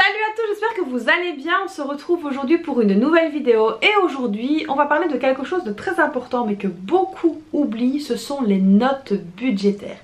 Salut à tous, j'espère que vous allez bien. On se retrouve aujourd'hui pour une nouvelle vidéo et aujourd'hui on va parler de quelque chose de très important mais que beaucoup oublient, ce sont les notes budgétaires.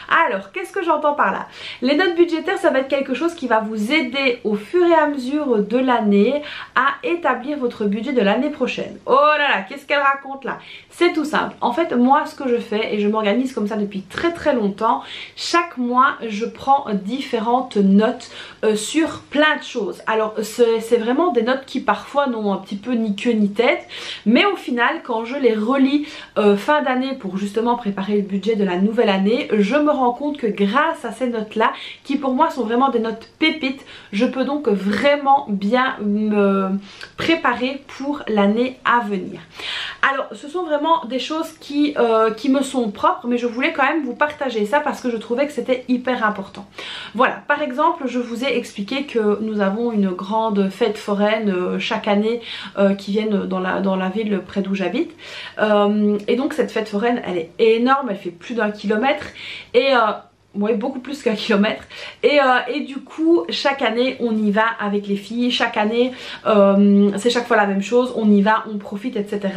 Alors qu'est-ce que j'entends par là? Les notes budgétaires, ça va être quelque chose qui va vous aider au fur et à mesure de l'année à établir votre budget de l'année prochaine. Oh là là, qu'est-ce qu'elle raconte là? C'est tout simple. En fait moi ce que je fais, et je m'organise comme ça depuis très longtemps, chaque mois je prends différentes notes sur plein de choses. Alors c'est vraiment des notes qui parfois n'ont un petit peu ni queue ni tête, mais au final quand je les relis fin d'année pour justement préparer le budget de la nouvelle année, je me rends compte que grâce à ces notes là, qui pour moi sont vraiment des notes pépites, je peux donc vraiment bien me préparer pour l'année à venir. Alors ce sont vraiment des choses qui me sont propres, mais je voulais quand même vous partager ça parce que je trouvais que c'était hyper important. Voilà, par exemple je vous ai expliqué que nous avons une grande fête foraine chaque année qui viennent dans la ville près d'où j'habite, et donc cette fête foraine elle est énorme, elle fait plus d'1 kilomètre et ouais, beaucoup plus qu'1 kilomètre et du coup chaque année on y va avec les filles, chaque année c'est chaque fois la même chose, on y va, on profite etc.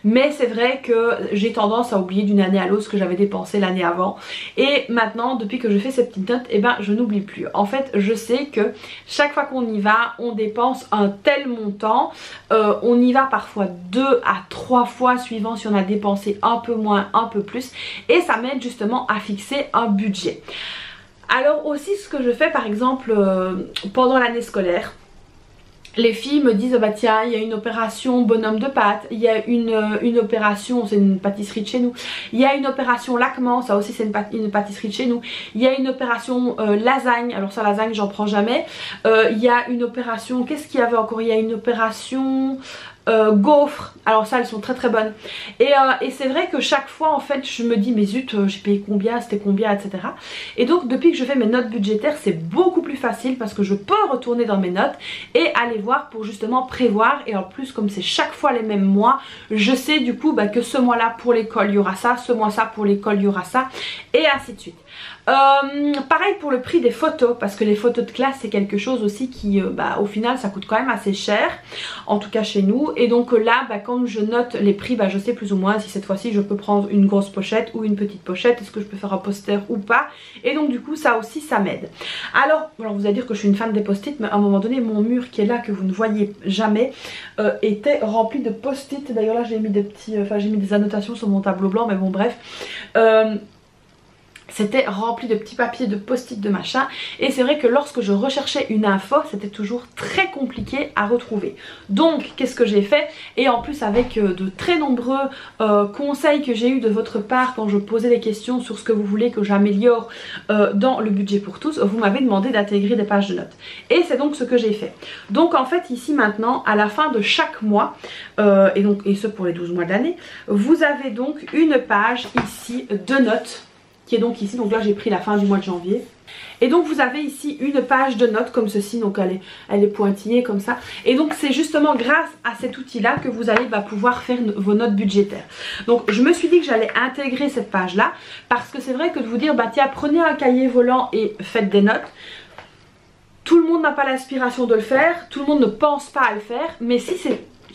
Mais c'est vrai que j'ai tendance à oublier d'une année à l'autre ce que j'avais dépensé l'année avant, et maintenant depuis que je fais ces petites notes, et ben je n'oublie plus. En fait je sais que chaque fois qu'on y va on dépense un tel montant, on y va parfois 2 à 3 fois suivant si on a dépensé un peu moins, un peu plus, et ça m'aide justement à fixer un budget. Alors aussi ce que je fais par exemple pendant l'année scolaire, les filles me disent bah tiens il y a une opération bonhomme de pâte, il y a une opération, c'est une pâtisserie de chez nous, il y a une opération Lacment, ça aussi c'est une pâtisserie de chez nous, il y a une opération lasagne, alors ça lasagne j'en prends jamais, il y a une opération, qu'est-ce qu'il y avait encore, il y a une opération gaufres, alors ça elles sont très bonnes, et c'est vrai que chaque fois en fait je me dis mais zut j'ai payé combien, c'était combien etc. Et donc depuis que je fais mes notes budgétaires c'est beaucoup plus facile parce que je peux retourner dans mes notes et aller voir pour justement prévoir, et en plus comme c'est chaque fois les mêmes mois, je sais du coup bah, que ce mois là pour l'école il y aura ça, ce mois ça pour l'école il y aura ça, et ainsi de suite. Pareil pour le prix des photos, parce que les photos de classe c'est quelque chose aussi qui bah, au final ça coûte quand même assez cher, en tout cas chez nous, et donc là bah, quand je note les prix bah, je sais plus ou moins si cette fois-ci je peux prendre une grosse pochette ou une petite pochette, est-ce que je peux faire un poster ou pas, et donc du coup ça aussi ça m'aide. Alors vous allez dire que je suis une fan des post-it, mais à un moment donné mon mur qui est là que vous ne voyez jamais était rempli de post-it. D'ailleurs là j'ai mis des petits, j'ai mis des annotations sur mon tableau blanc, mais bon bref, c'était rempli de petits papiers, de post-it, de machin, et c'est vrai que lorsque je recherchais une info c'était toujours très compliqué à retrouver. Donc qu'est-ce que j'ai fait, et en plus avec de très nombreux conseils que j'ai eu de votre part quand je posais des questions sur ce que vous voulez que j'améliore dans le budget pour tous, vous m'avez demandé d'intégrer des pages de notes, et c'est donc ce que j'ai fait. Donc en fait ici maintenant à la fin de chaque mois, et ce pour les 12 mois de l'année, vous avez donc une page ici de notes qui est donc ici, donc là j'ai pris la fin du mois de janvier, et donc vous avez ici une page de notes comme ceci, donc elle est pointillée comme ça, et donc c'est justement grâce à cet outil là que vous allez pouvoir faire vos notes budgétaires. Donc je me suis dit que j'allais intégrer cette page là, parce que c'est vrai que de vous dire bah tiens prenez un cahier volant et faites des notes, tout le monde n'a pas l'inspiration de le faire, tout le monde ne pense pas à le faire, mais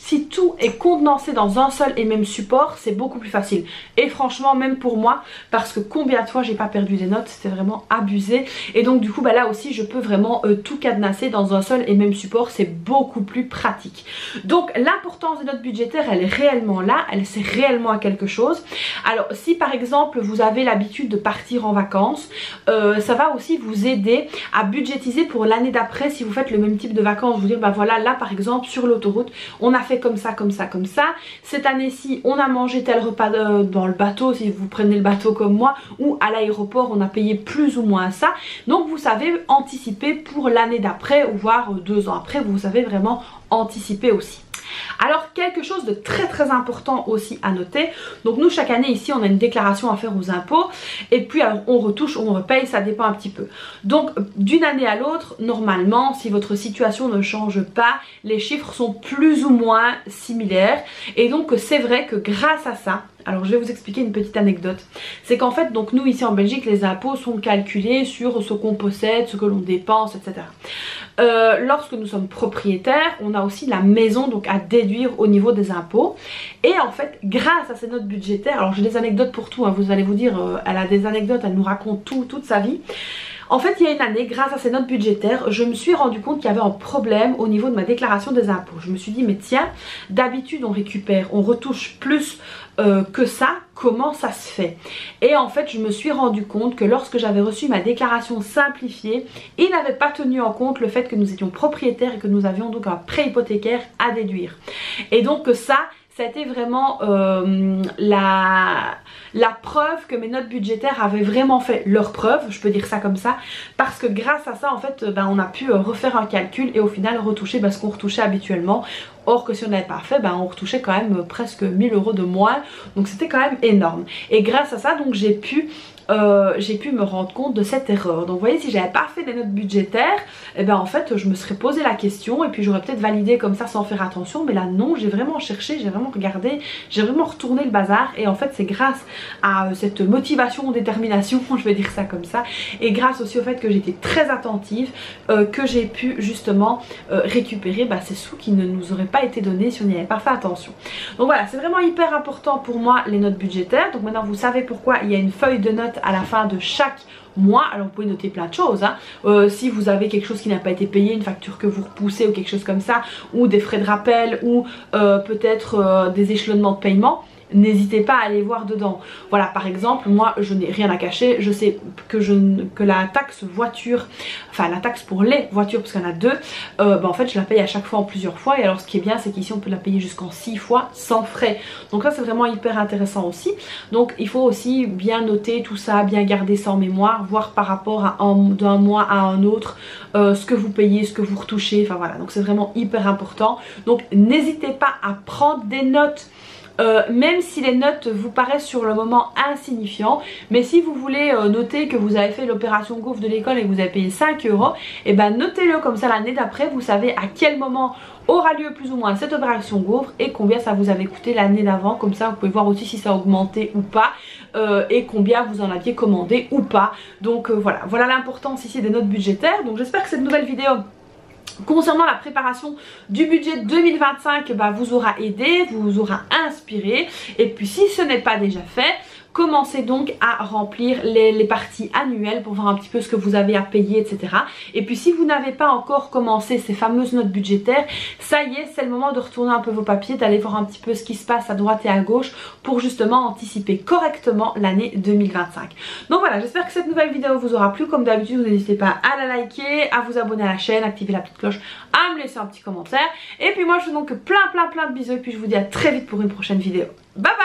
si tout est condensé dans un seul et même support, c'est beaucoup plus facile. Et franchement même pour moi, parce que combien de fois j'ai pas perdu des notes, c'était vraiment abusé, et donc du coup bah là aussi je peux vraiment tout cadenasser dans un seul et même support, c'est beaucoup plus pratique. Donc l'importance des notes budgétaires elle est réellement là, elle sert réellement à quelque chose. Alors si par exemple vous avez l'habitude de partir en vacances, ça va aussi vous aider à budgétiser pour l'année d'après si vous faites le même type de vacances, vous dire bah voilà là par exemple sur l'autoroute on a fait comme ça, comme ça, comme ça. Cette année-ci, on a mangé tel repas dans le bateau, si vous prenez le bateau comme moi, ou à l'aéroport, on a payé plus ou moins ça. Donc vous savez anticiper pour l'année d'après, ou voire 2 ans après, vous savez vraiment anticiper aussi. Alors quelque chose de très important aussi à noter, donc nous chaque année ici on a une déclaration à faire aux impôts, et puis alors on retouche ou on repaye, ça dépend un petit peu. Donc d'une année à l'autre, normalement si votre situation ne change pas, les chiffres sont plus ou moins similaires, et donc c'est vrai que grâce à ça, Alors je vais vous expliquer une petite anecdote. C'est qu'en fait, donc nous ici en Belgique, les impôts sont calculés sur ce qu'on possède, ce que l'on dépense, etc. Lorsque nous sommes propriétaires, on a aussi la maison donc à déduire au niveau des impôts. Et en fait, grâce à ces notes budgétaires, alors j'ai des anecdotes pour tout, hein, vous allez vous dire, elle a des anecdotes, elle nous raconte tout, toute sa vie. En fait, il y a une année, grâce à ces notes budgétaires, je me suis rendu compte qu'il y avait un problème au niveau de ma déclaration des impôts. Je me suis dit, mais tiens, d'habitude on récupère, on retouche plus que ça, comment ça se fait? Et en fait, je me suis rendu compte que lorsque j'avais reçu ma déclaration simplifiée, il n'avait pas tenu en compte le fait que nous étions propriétaires et que nous avions donc un prêt hypothécaire à déduire. Et donc ça a été vraiment la preuve que mes notes budgétaires avaient vraiment fait leur preuve, je peux dire ça comme ça, parce que grâce à ça en fait on a pu refaire un calcul et au final retoucher ce qu'on retouchait habituellement. Or que si on n'avait pas fait, on retouchait quand même presque 1000 € de moins, donc c'était quand même énorme. Et grâce à ça donc j'ai pu me rendre compte de cette erreur. Donc vous voyez, si j'avais pas fait des notes budgétaires, en fait je me serais posé la question et puis j'aurais peut-être validé comme ça sans faire attention. Mais là non, j'ai vraiment cherché, j'ai vraiment regardé, j'ai vraiment retourné le bazar. Et en fait c'est grâce à cette motivation, détermination, je vais dire ça comme ça, et grâce aussi au fait que j'étais très attentive, que j'ai pu justement récupérer ces sous qui ne nous auraient pas été donnés si on n'y avait pas fait attention. Donc voilà, c'est vraiment hyper important pour moi les notes budgétaires. Donc maintenant vous savez pourquoi il y a une feuille de notes à la fin de chaque mois. Alors vous pouvez noter plein de choses, hein. Si vous avez quelque chose qui n'a pas été payé, une facture que vous repoussez ou quelque chose comme ça, ou des frais de rappel, ou peut-être des échelonnements de paiement, n'hésitez pas à aller voir dedans. Voilà, par exemple, moi je n'ai rien à cacher, je sais que la taxe voiture, enfin la taxe pour les voitures, parce qu'il y en a deux, en fait je la paye à chaque fois en plusieurs fois. Et alors ce qui est bien, c'est qu'ici on peut la payer jusqu'en 6 fois sans frais. Donc ça c'est vraiment hyper intéressant aussi. Donc il faut aussi bien noter tout ça, bien garder ça en mémoire, voir par rapport à d'un mois à un autre ce que vous payez, ce que vous retouchez, enfin voilà, donc c'est vraiment hyper important. Donc n'hésitez pas à prendre des notes. Même si les notes vous paraissent sur le moment insignifiants, mais si vous voulez noter que vous avez fait l'opération gouffre de l'école et que vous avez payé 5 €, et notez-le comme ça l'année d'après, vous savez à quel moment aura lieu plus ou moins cette opération gouffre et combien ça vous avait coûté l'année d'avant. Comme ça vous pouvez voir aussi si ça a augmenté ou pas, et combien vous en aviez commandé ou pas. Donc voilà l'importance ici des notes budgétaires. Donc j'espère que cette nouvelle vidéo concernant la préparation du budget 2025 vous aura aidé, vous aura inspiré. Et puis si ce n'est pas déjà fait, commencez donc à remplir les parties annuelles pour voir un petit peu ce que vous avez à payer, etc. Et puis si vous n'avez pas encore commencé ces fameuses notes budgétaires, ça y est, c'est le moment de retourner un peu vos papiers, d'aller voir un petit peu ce qui se passe à droite et à gauche pour justement anticiper correctement l'année 2025. Donc voilà, j'espère que cette nouvelle vidéo vous aura plu. Comme d'habitude, n'hésitez pas à la liker, à vous abonner à la chaîne, activer la petite cloche, à me laisser un petit commentaire. Et puis moi je vous donne donc plein de bisous et puis je vous dis à très vite pour une prochaine vidéo. Bye bye.